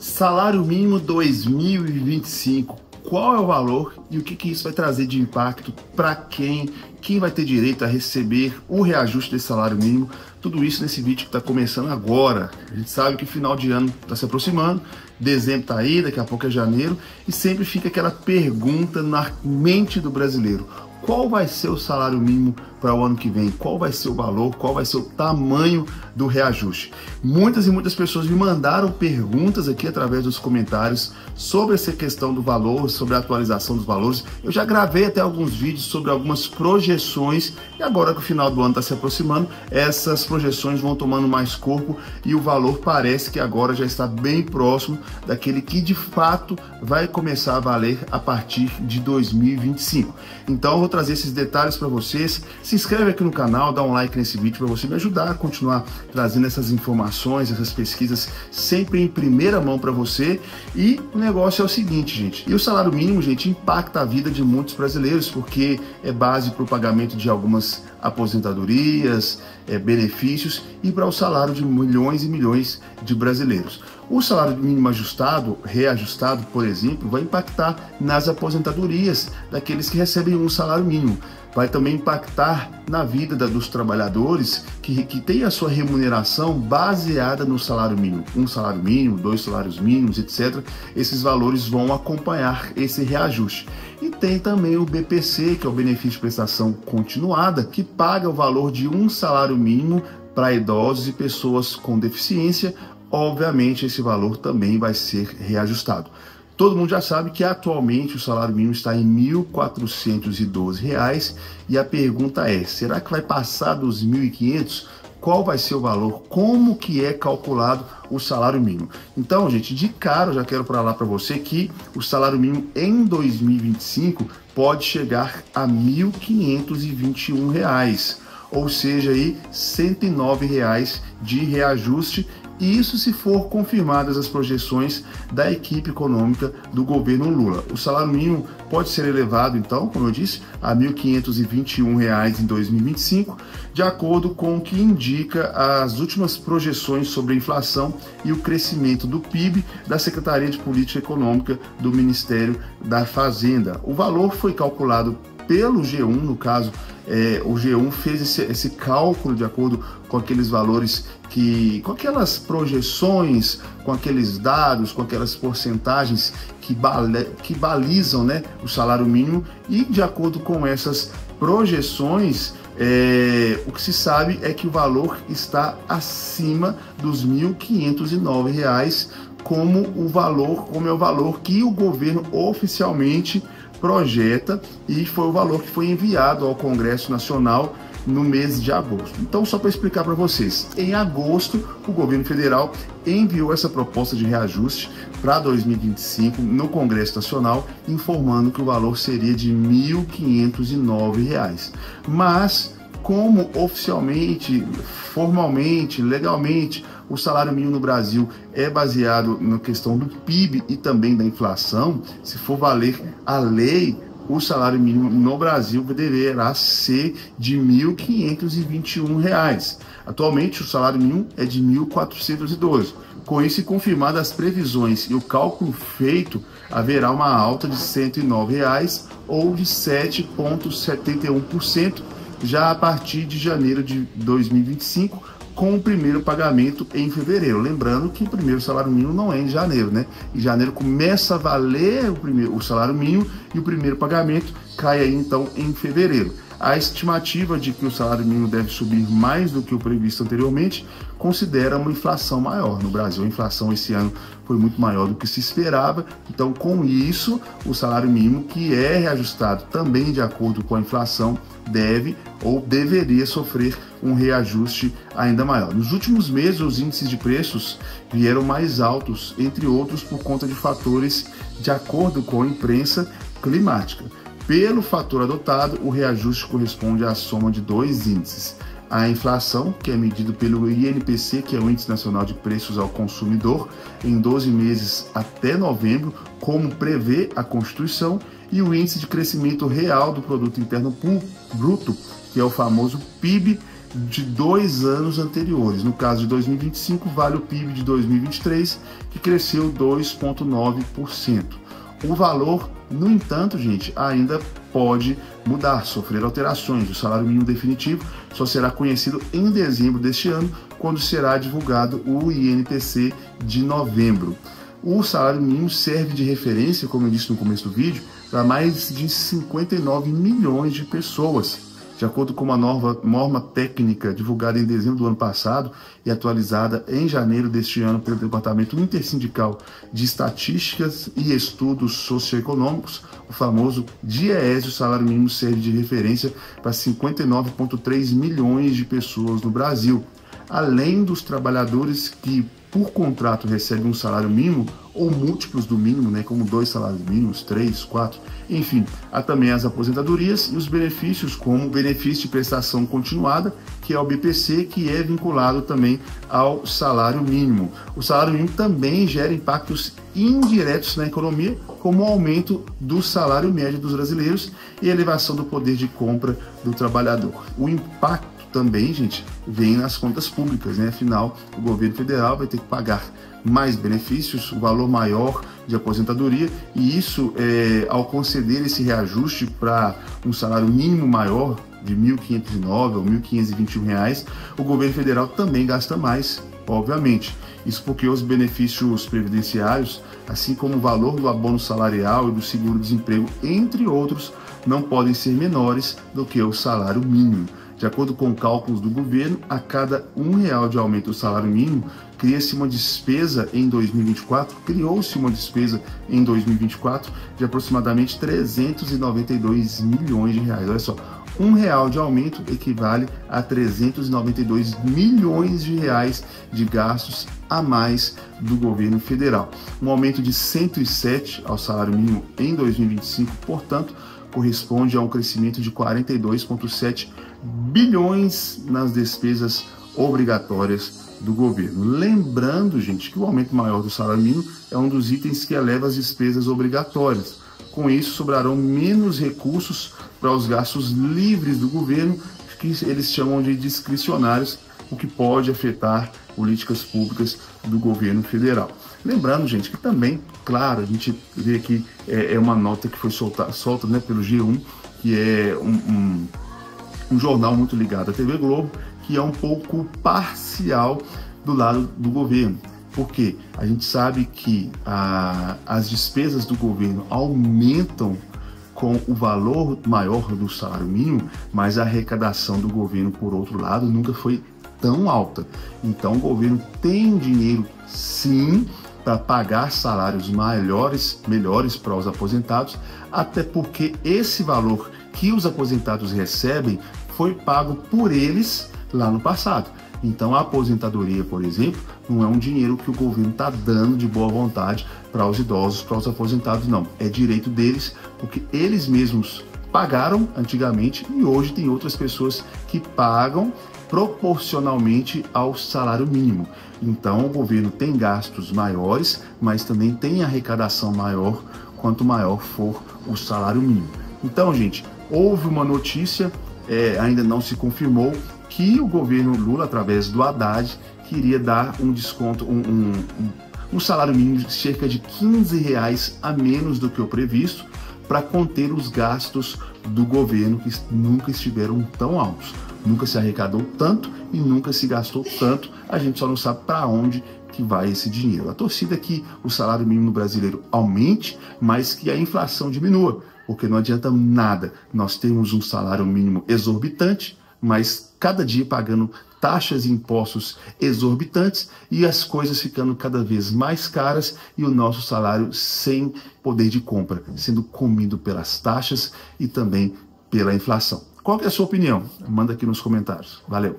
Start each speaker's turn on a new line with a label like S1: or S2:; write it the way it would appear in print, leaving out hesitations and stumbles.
S1: Salário mínimo 2025. Qual é o valor e o que isso vai trazer de impacto para quem? Quem vai ter direito a receber o reajuste desse salário mínimo? Tudo isso nesse vídeo que está começando agora. A gente sabe que o final de ano está se aproximando, dezembro está aí, daqui a pouco é janeiro, e sempre fica aquela pergunta na mente do brasileiro: qual vai ser o salário mínimo para o ano que vem? Qual vai ser o valor? Qual vai ser o tamanho do reajuste? Muitas e muitas pessoas me mandaram perguntas aqui através dos comentários sobre essa questão do valor, sobre a atualização dos valores. Eu já gravei até alguns vídeos sobre algumas projeções e agora que o final do ano está se aproximando, essas projeções vão tomando mais corpo e o valor parece que agora já está bem próximo daquele que de fato vai começar a valer a partir de 2025. Então eu vou trazer esses detalhes para vocês. Se inscreve aqui no canal, dá um like nesse vídeo para você me ajudar a continuar trazendo essas informações, essas pesquisas sempre em primeira mão para você. E o negócio é o seguinte, gente, e o salário mínimo, gente, impacta a vida de muitos brasileiros porque é base para o pagamento de algumas aposentadorias, benefícios e para o salário de milhões e milhões de brasileiros. O salário mínimo ajustado, reajustado, por exemplo, vai impactar nas aposentadorias daqueles que recebem um salário mínimo. Vai também impactar na vida dos trabalhadores que têm a sua remuneração baseada no salário mínimo. Um salário mínimo, 2 salários mínimos, etc. Esses valores vão acompanhar esse reajuste. E tem também o BPC, que é o benefício de prestação continuada, que paga o valor de um salário mínimo para idosos e pessoas com deficiência. Obviamente, esse valor também vai ser reajustado. Todo mundo já sabe que atualmente o salário mínimo está em R$ 1.412 e a pergunta é: será que vai passar dos 1.500? Qual vai ser o valor? Como que é calculado o salário mínimo? Então, gente, de cara eu já quero falar para você que o salário mínimo em 2025 pode chegar a R$ 1.521, ou seja, aí R$ 109 de reajuste. E isso se for confirmadas as projeções da equipe econômica do governo Lula. O salário mínimo pode ser elevado, então, como eu disse, a R$ 1.521 em 2025, de acordo com o que indica as últimas projeções sobre a inflação e o crescimento do PIB da Secretaria de Política Econômica do Ministério da Fazenda. O valor foi calculado pelo G1, no caso, o G1 fez esse cálculo de acordo com aqueles valores com aquelas projeções, com aqueles dados, com aquelas porcentagens que balizam, né, o salário mínimo, e de acordo com essas projeções, o que se sabe é que o valor está acima dos R$ 1.509 como é o valor que o governo oficialmente projeta, e foi o valor que foi enviado ao Congresso Nacional no mês de agosto. Então, só para explicar para vocês, em agosto o governo federal enviou essa proposta de reajuste para 2025 no Congresso Nacional, informando que o valor seria de R$ 1.509. Mas, como oficialmente, formalmente, legalmente, o salário mínimo no Brasil é baseado na questão do PIB e também da inflação, se for valer a lei, o salário mínimo no Brasil deverá ser de R$ 1.521. Atualmente, o salário mínimo é de R$ 1.412. Com isso, confirmadas as previsões e o cálculo feito, haverá uma alta de R$ 109 ou de 7,71% já a partir de janeiro de 2025, com o primeiro pagamento em fevereiro. Lembrando que o primeiro salário mínimo não é em janeiro, né? Em janeiro começa a valer o salário mínimo e o primeiro pagamento cai aí então em fevereiro. A estimativa de que o salário mínimo deve subir mais do que o previsto anteriormente considera uma inflação maior. No Brasil, a inflação esse ano foi muito maior do que se esperava. Então, com isso, o salário mínimo, que é reajustado também de acordo com a inflação, deve ou deveria sofrer um reajuste ainda maior. Nos últimos meses, os índices de preços vieram mais altos, entre outros por conta de fatores de acordo com a imprensa climática. Pelo fator adotado, o reajuste corresponde à soma de 2 índices: a inflação, que é medido pelo INPC, que é o Índice Nacional de Preços ao Consumidor, em 12 meses até novembro, como prevê a Constituição, e o Índice de Crescimento Real do Produto Interno Bruto, que é o famoso PIB, de 2 anos anteriores. No caso de 2025, vale o PIB de 2023, que cresceu 2,9%. O valor, no entanto, gente, ainda pode mudar, sofrer alterações. O salário mínimo definitivo só será conhecido em dezembro deste ano, quando será divulgado o INPC de novembro. O salário mínimo serve de referência, como eu disse no começo do vídeo, para mais de 59 milhões de pessoas. De acordo com uma norma técnica divulgada em dezembro do ano passado e atualizada em janeiro deste ano pelo Departamento Intersindical de Estatísticas e Estudos Socioeconômicos, o famoso DIEESE, o salário mínimo serve de referência para 59,3 milhões de pessoas no Brasil. Além dos trabalhadores que, por contrato, recebem um salário mínimo ou múltiplos do mínimo, né, como 2 salários mínimos, 3, 4, enfim, há também as aposentadorias e os benefícios, como o benefício de prestação continuada, que é o BPC, que é vinculado também ao salário mínimo. O salário mínimo também gera impactos indiretos na economia, como o aumento do salário médio dos brasileiros e a elevação do poder de compra do trabalhador. O impacto também, gente, vem nas contas públicas, né? Afinal, o governo federal vai ter que pagar mais benefícios, um valor maior de aposentadoria, e isso, ao conceder esse reajuste para um salário mínimo maior, de R$ 1.509 ou R$ 1.521, o governo federal também gasta mais, obviamente. Isso porque os benefícios previdenciários, assim como o valor do abono salarial e do seguro-desemprego, entre outros, não podem ser menores do que o salário mínimo. De acordo com cálculos do governo, a cada R$1 de aumento do salário mínimo, criou-se uma despesa em 2024 de aproximadamente 392 milhões de reais. Olha só, R$1 de aumento equivale a 392 milhões de reais de gastos a mais do governo federal. Um aumento de 107 ao salário mínimo em 2025, portanto, corresponde a um crescimento de 42,7 bilhões nas despesas obrigatórias do governo. Lembrando, gente, que o aumento maior do salário mínimo é um dos itens que eleva as despesas obrigatórias. Com isso, sobrarão menos recursos para os gastos livres do governo, que eles chamam de discricionários, o que pode afetar políticas públicas do governo federal. Lembrando, gente, que também, claro, a gente vê aqui uma nota que foi solta, né, pelo G1, que é um jornal muito ligado à TV Globo, que é um pouco parcial do lado do governo. Porque a gente sabe que as despesas do governo aumentam com o valor maior do salário mínimo, mas a arrecadação do governo, por outro lado, nunca foi tão alta. Então o governo tem dinheiro, sim, para pagar salários melhores para os aposentados, até porque esse valor que os aposentados recebem foi pago por eles lá no passado. Então a aposentadoria, por exemplo, não é um dinheiro que o governo está dando de boa vontade para os idosos, para os aposentados, não. É direito deles, porque eles mesmos pagaram antigamente e hoje tem outras pessoas que pagam proporcionalmente ao salário mínimo. Então o governo tem gastos maiores, mas também tem arrecadação maior quanto maior for o salário mínimo. Então, gente, houve uma notícia, ainda não se confirmou, que o governo Lula, através do Haddad, queria dar um desconto, um salário mínimo de cerca de R$15 a menos do que o previsto, para conter os gastos do governo, que nunca estiveram tão altos. Nunca se arrecadou tanto e nunca se gastou tanto, a gente só não sabe para onde que vai esse dinheiro. A torcida é que o salário mínimo brasileiro aumente, mas que a inflação diminua, porque não adianta nada nós termos um salário mínimo exorbitante, mas cada dia pagando taxas e impostos exorbitantes e as coisas ficando cada vez mais caras e o nosso salário sem poder de compra, sendo comido pelas taxas e também pela inflação. Qual que é a sua opinião? Manda aqui nos comentários. Valeu!